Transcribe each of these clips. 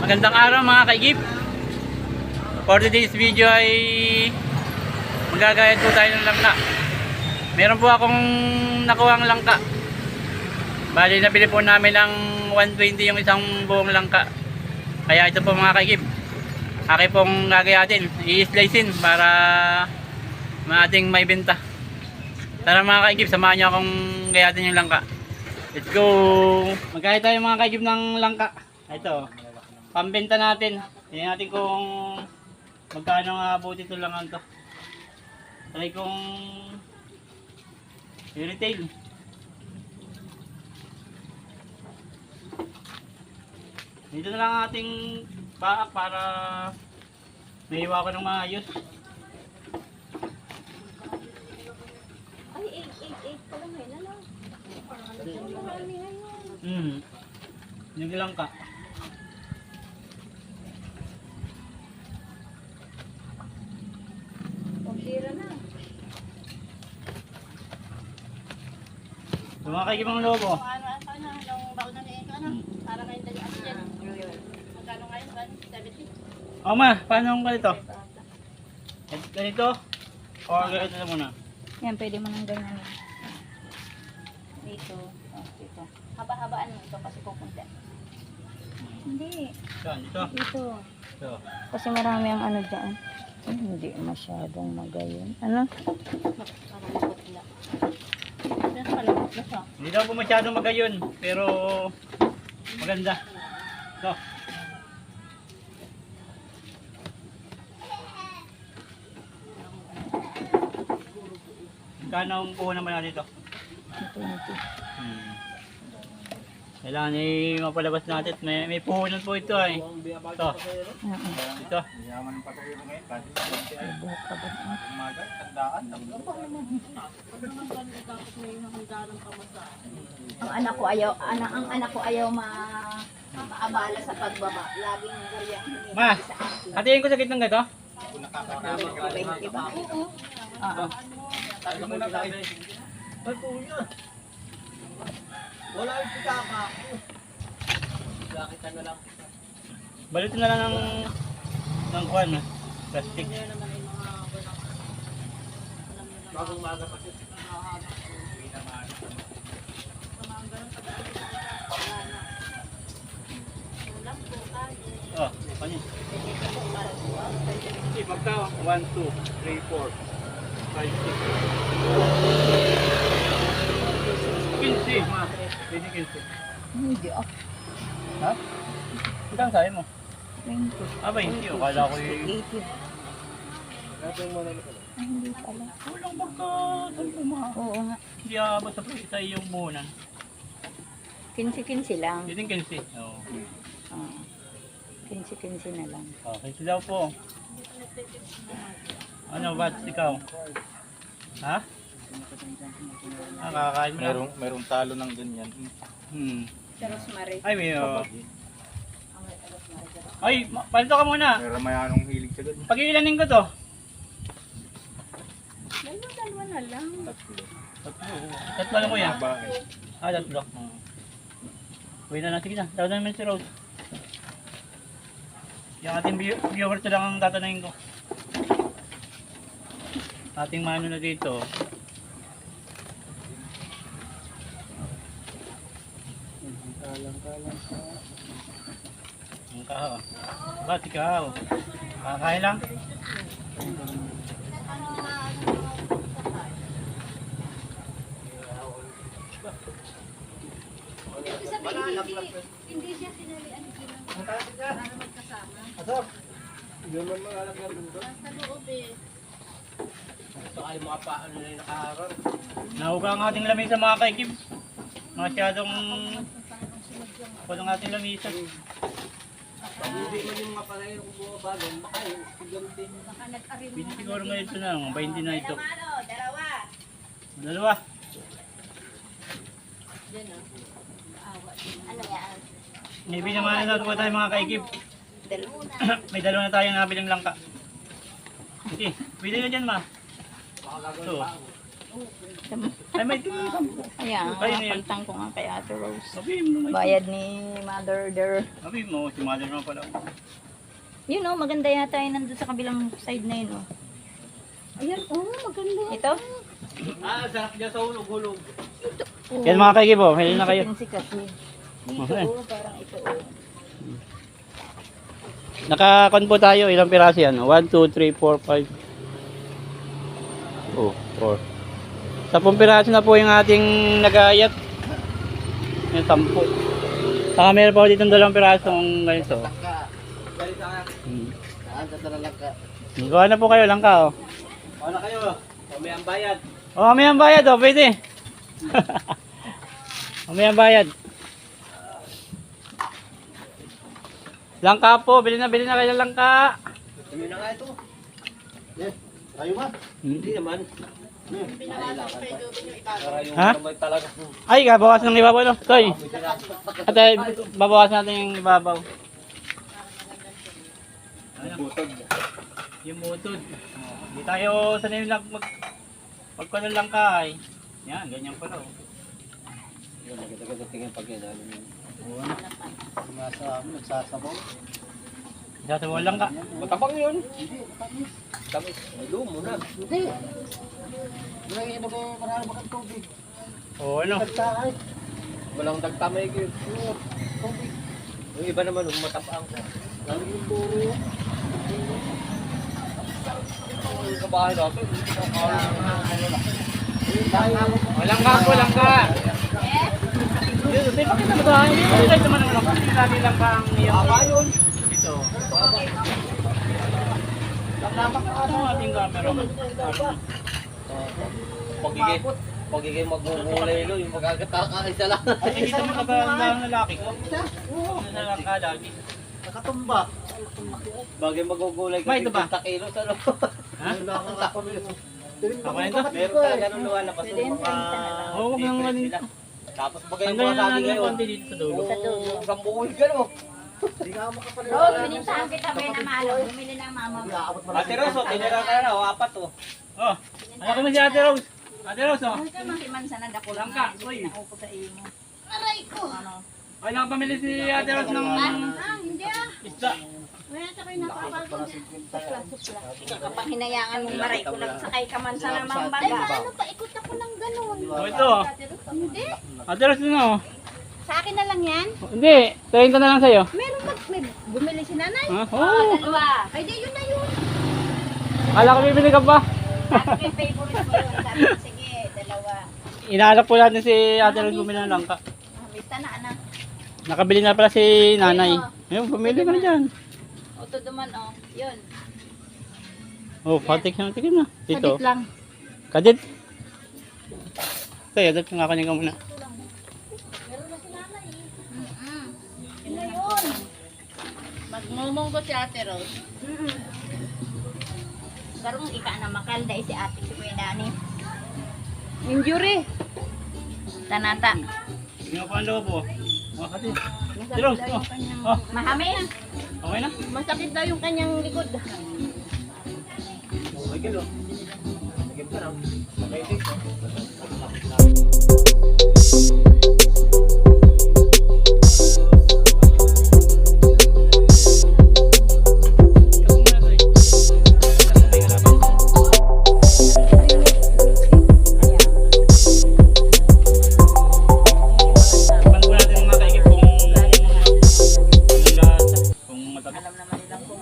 Magandang araw mga kaigib. For today's video ay magagayad po tayo ng langka. Meron po akong nakuhang langka. Bali nabili po namin ng 120 yung isang buong langka. Kaya ito po mga kaigib, aking pong gagayatin, i-slicein para ating may benta. Tara mga kaigib, samahan nyo akong gayatin yung langka. Let's go! Magkaya tayo mga kaigib ng langka. Ito, pambenta natin. Tingnan natin kung magkano nga abuti ito lang to. Try kong i-retail. Dito na lang ang ating baak para maiwa ko ng maayos. Ay, 8 pala ngayon, ano? Marami ngayon. Yung lang ka. Pambira na. Sumakay ibang lobo. Anong baon na niya, ano? Para ngayon dali ako dyan. Magkano ngayon, 170? O ma, paano ang ganito? Ganito? O ganito na muna? Yan, pwede mo nang ganyan. Dito. Dito. Haba-habaan mo ito kasi pupunta. Hindi. Saan? Dito? Dito. Ito. Kasi marami ang ano dyan. Hindi masyadong magayon. Ano? Parang putla. Palabot na siya. Hindi daw po masyadong magayon, pero maganda. Ito. Magkano ang puho naman natin ito? Ito. Kailangan mapalabas natin. May puhunan po ito ay. Ito. Ito. Ang anak ko ayaw maabala sa pagbaba. Laging gariyak. Ma, hatiin ko sa gitnang gato. 20 ba? Oo. Wala yung pitaka. Nakita na lang. Balitin na lang ng kuwan, plastic. Bagong maga pa siya. Oh, kanya. Okay, magka 1, 2, 3, 4, 5, 6. 15, ma. Pwede 15. Hindi ako. Ha? Ilang sabi mo? 20. Ah, 20. O, kala ko yung... 80. Ay, hindi pala. Walang baka. Saan po ma? Oo nga. Hindi abot sa iyong buhunan. 15-15 lang. Hindi 15. Oo. Oo. 15-15 na lang. Okay, daw po. Ano, ba't ikaw? Ha? Ah, kakain mo na. Merong talo ng ganyan. Sa Rosemary. Ay, may... Ay, palito ka muna. Meron mayanong hilig sa ganyan. Pag-iilanin ko to. Dalawa na lang. Tatlo lang ko yan. Babae. Ah, tatlo. Uwi na lang. Sige na. Tawag na naman si Rose. Yung ating viewer to lang ang tatanungin ko. Ating mano na dito. Ang kahaw. Ba't ikaw? Kakain lang? Hindi siya sinalian Asap! Hindi man malalagyan dito. sa loob eh. Ito kayo mga paano na yung nakaharap. Nahuga ang ating lamisa mga kaikib. Masyadong walang ating lamisa. Pag hindi man yung mga palay kung bumabalon, baka yung sigamtin. Baka nag-arim Pwede siguro ngayon ito na. 20 na ito. Dalawa. Dalawa. Diyan o. Ano yan? May binamahan na po tayo mga kaikib. Dalawa. May dalawa na tayo nabilang langka. Sige, pwede na dyan ma. Ito. Ay, may sampo. Ayan, Ayun na yan. pantang ko nga kay Ate Rose. Sabihin mo, may Bayad ni Mother der. Sabihin mo, si mother naman pala. Yun oh, maganda yata yun nandun sa kabilang side na yun oh. Ayan, maganda. Ito? Sarap niya sa hulog-hulog. Oh. Yan mga kaigibo, hili na kayo. Pinsi kasi. Dito Okay. oh, parang ito oh. Nakakon po tayo, ilang piraso yan? 1, 2, 3, 4, 5. Oh, 4. 10 piraso na po yung ating nagayat. Yung 10. Saka meron pa ako dito 2 pirasong ganito. Dali sa akin. Saan sa talalang ka? Gawa na po kayo lang ka, oh. Wala kayo. May ang bayad. Oh, may ang bayad, oh, pwede. May ang bayad. Langka po, bili na kayo ng langka. Kami na nga ito. Yes. Tayo ba? Hindi naman. Ha? Talaga. Ay, babawasan ng ibabaw, no? Toy. At babawasan natin yung ibabaw. Butod. Yung butod. Hindi tayo sanay lang magkunan lang ka ay. Yan, ganyan pala. Oh. Yun, nagkita tingin pag yan. Oo. Nagsasabaw. Sasabaw lang ka. Matapang yun. Hindi, tamis. Ay, lumo na. Hindi. Wala yung iba marami bakit tubig. Oo, ano? Nagtaay. Walang dagtamay kayo. Tubig. Yung iba naman, matapang ko. Lalo yung puro. Yung kabahay natin. Walang ka po, lang ka. Dito, dito, pakita mo tayo. Dito, dito naman ako. Hindi natin lang ka ang iyong. Yun. Dito. Lapak na ako ating camera. Pagiging magugulay lo, yung magkakataka isa lang. Ay, hindi naman ang lalaki ko. Nasa lang ka lagi. Nakatumba. Bagay magugulay May ito ba? 50 kilos ano? Ha? Ako na ito. Meron talaga nung lumalabas ng mga Oo, huwag nang papers galing. nila. Tapos bagay Tanggalin mga na dati natin yung ngayon. konti dito sa dulo. Oo, sambukoy ka no? Hindi nga makapalala. Rose, binintahan kita ba na malo? Bumili ng mama mo. Ate Roso, tinira ka na, apat oh. Oh, ano ko si Ate Rose? Ate Rose, oh. Ay, makimansa na dako lang Langka, nga. uy. Naupo sa iyo. Aray ko. Ano? Ay, nakapamili si Ate Rose ng Hindi ah. isda. Wala sa kayo nakakapagod. Kapag hinayangan mong maray ko lang sakay ka man sa namang Ay, baga. paano pa ikot ako ng ganun? Oh, ito, oh. Hindi. Ate Rose, ano? Oh. Sa akin na lang yan. Hindi, 30 na lang sa'yo. Meron may bumili si nanay. Ha? Oh, Oh, dalawa. Ay, di yun na yun. akala ko bibili ka pa. Sabi ko yung favorite mo yun. Sabi ko, sige, dalawa. Inaalap po natin si Ate Rose bumili ng langka. Bista na, anak. Nakabili na pala si nanay. Ayun, bumili ka na dyan. O, to duman, o. Yun. Oh, patik na, tikin na. Dito. Kadit lang. Kadit. Kaya, dito nga kanya ka muna. Yun na yun. Magmumong ko si Ate Rose. Garong ika na makalda si ate si Kuya Dani. Injury. Tanata. Tingnan pa ang loob, oh. Oh, kadit. Ate Rose, oh. Oh, Mahami. okay na? Masakit daw yung kanyang likod. Ay, kilo. Sige pa na. Okay, dito. Paano po natin mga kaikip kung matabi. Alam naman nilang kung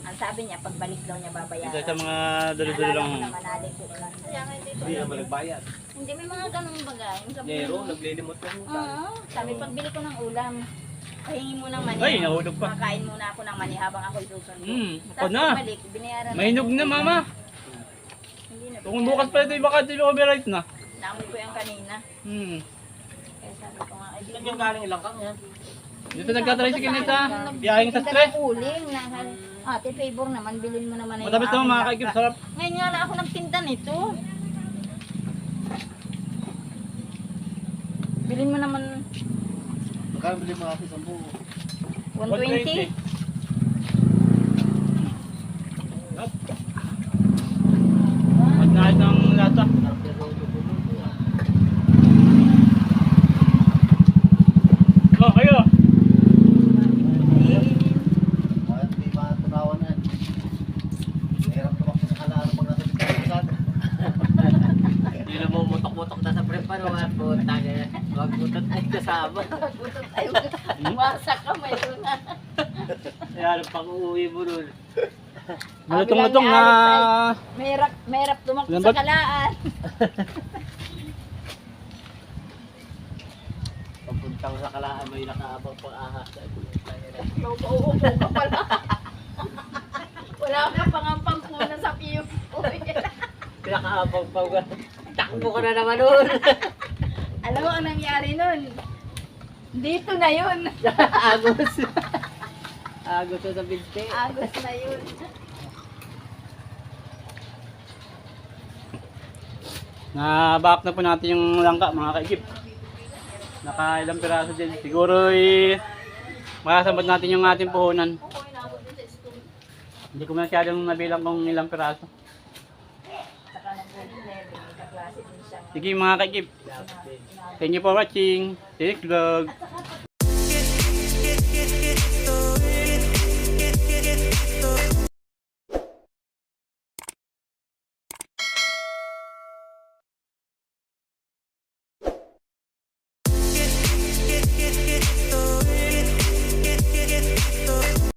ang sabi niya, pagbalik daw niya Ito babayaran. sa mga dulo-dulo lang. Alala ko naman natin ko lang. Hindi naman nagbayad. Hindi, may mga ganong bagay. Yung sabi Nero, mo, naglilimot ng utang. oo, sabi pagbili ko ng ulam, pahingi mo ng mani. Ay, nahulog pa. Makain muna ako ng mani habang ako'y susundo. Ako Tapos na. pagbalik, binayaran Mainog na, mama. Hindi na. Kung bukas pa ito, baka ito override na. Namoy ko yung kanina. Kaya sabi ko nga, ay di Yung galing ilang kang yan. Dito nagka-tricycle na sa biyaheng sa stress. uling. Ate, favor naman, bilhin mo naman. Matamis naman mga kaikip, sarap. Ngayon nga lang ako nagtinda nito. Bilhin mo naman Magkano bili mga kasi sambu? 120. Magnaid ng lata. pumutok-mutok na sa preparuan. Puta kaya. Wag butot ay kasama. Butot tayo. Wasak ka mayroon na. Kaya ano pang uuwi mo nun. Malutong-lutong na... Merap tumakbo Lambot. sa kalaan. Papuntang sa kalaan may nakaabang pang ahas. Uupo ka pala. Wala ka pang ang pangkuna sa piyok. Nakaabang pang takbo ka na naman nun. Alam mo ang nangyari nun? Dito na yun. Agos. Agos na sa binte. Agos na yun. Na-back na po natin yung langka mga kaigib. Naka ilang piraso din. Siguro makasabot natin yung ating puhunan. Hindi ko masyadong nabilang kung ilang piraso. Sige mga kaigib. Thank you for watching. See you next vlog.